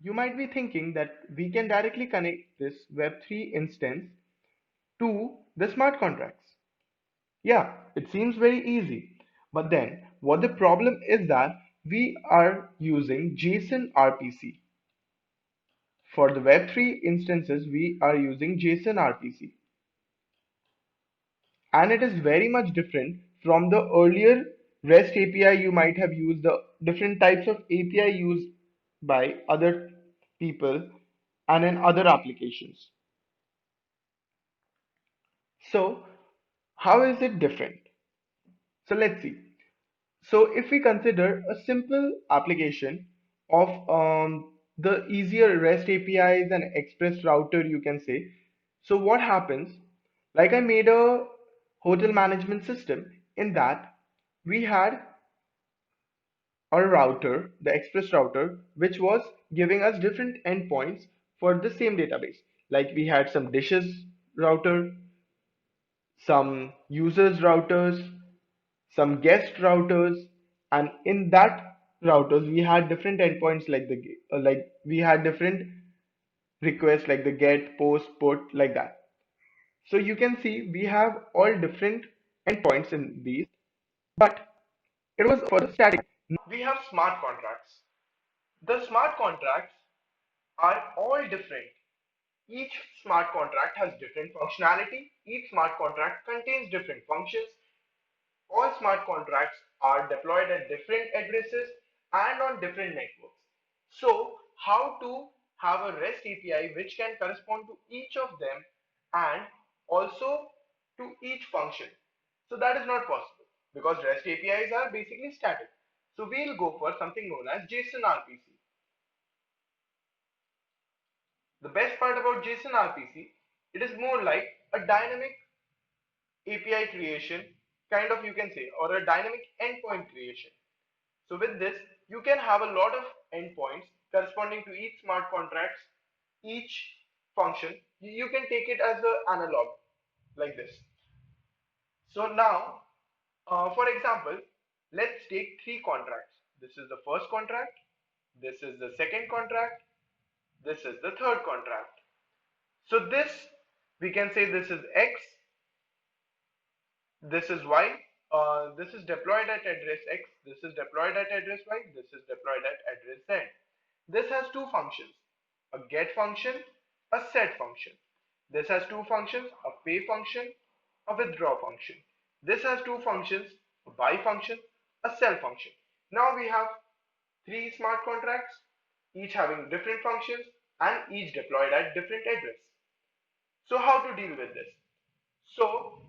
You might be thinking that we can directly connect this Web3 instance to the smart contracts. Yeah, it seems very easy. But then, what the problem is that we are using Json Rpc. For the Web3 instances, we are using Json Rpc. And it is very much different from the earlier REST API you might have used, the different types of API used by other people and in other applications. So, how is it different? So, let's see. So, if we consider a simple application of the easier REST APIs and Express router, you can say. So, what happens? Like I made a hotel management system in that we had a router, the Express router, which was giving us different endpoints for the same database. Like we had some dishes router, some users routers, some guest routers, and in that routers we had different endpoints like like we had different requests like the get, post, put, like that. So you can see we have all different endpoints in these, but it was for the static. We have smart contracts. The smart contracts are all different. Each smart contract has different functionality. Each smart contract contains different functions. All smart contracts are deployed at different addresses and on different networks. So, how to have a REST API which can correspond to each of them and also to each function? So, that is not possible because REST APIs are basically static. So, we'll go for something known as JSON RPC. The best part about JSON RPC, it is more like a dynamic API creation, kind of you can say, or a dynamic endpoint creation. So with this, you can have a lot of endpoints corresponding to each smart contracts, each function. You can take it as an analog like this. So now, for example, let's take three contracts. This is the first contract, this is the second contract, this is the third contract. So this, we can say this is X, this is Y, this is deployed at address X, this is deployed at address Y, this is deployed at address Z. This has two functions, a get function, a set function. This has two functions, a pay function, a withdraw function. This has two functions, a buy function, a sell function. Now we have three smart contracts, each having different functions and each deployed at different address. So how to deal with this? So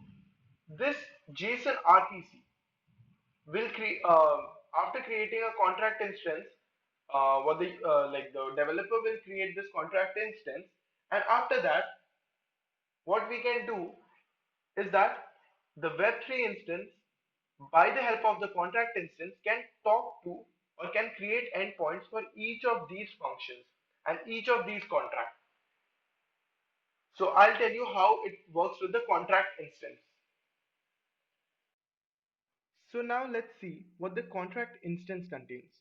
this JSON RPC will create after creating a contract instance. What the like the developer will create this contract instance, and after that, what we can do is that the Web3 instance, by the help of the contract instance, can talk to or can create endpoints for each of these functions and each of these contracts. So I'll tell you how it works with the contract instance. So now let's see what the contract instance contains.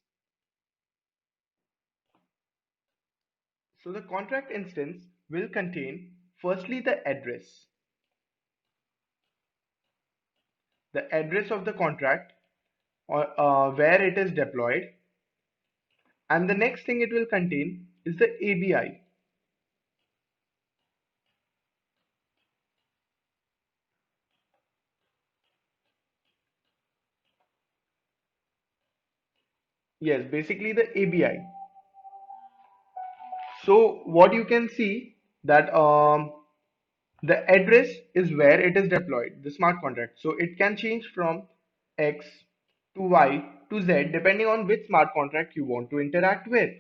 So the contract instance will contain firstly the address of the contract or where it is deployed, and the next thing it will contain is the ABI. Yes, basically the ABI. So what you can see that the address is where it is deployed, the smart contract. So it can change from X to Y to Z depending on which smart contract you want to interact with.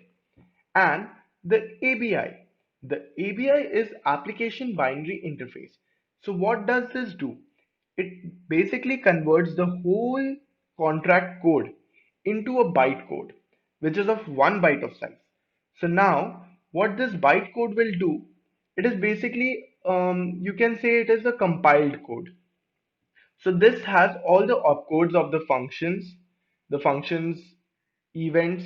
And the ABI. The ABI is application binary interface. So what does this do? It basically converts the whole contract code into a byte code, which is of 1 byte of size. So now what this byte code will do, it is basically, you can say it is a compiled code. So this has all the opcodes of the functions, events,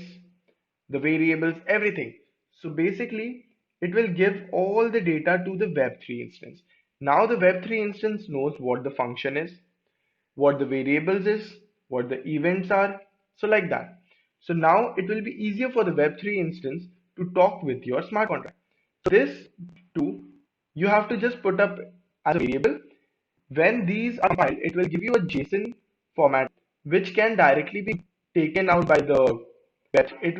the variables, everything. So basically, it will give all the data to the Web3 instance. Now the Web3 instance knows what the function is, what the variables is, what the events are, so like that. So now it will be easier for the Web3 instance to talk with your smart contract. So this too, you have to just put up as a variable. When these are compiled, it will give you a JSON format which can directly be taken out by the web. It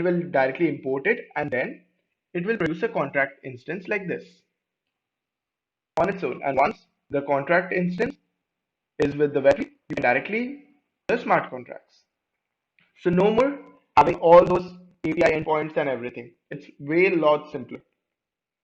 will directly import it and then it will produce a contract instance like this on its own. And once the contract instance is with the web, you can directly the smart contracts. So no more having all those API endpoints and everything. It's way lot simpler.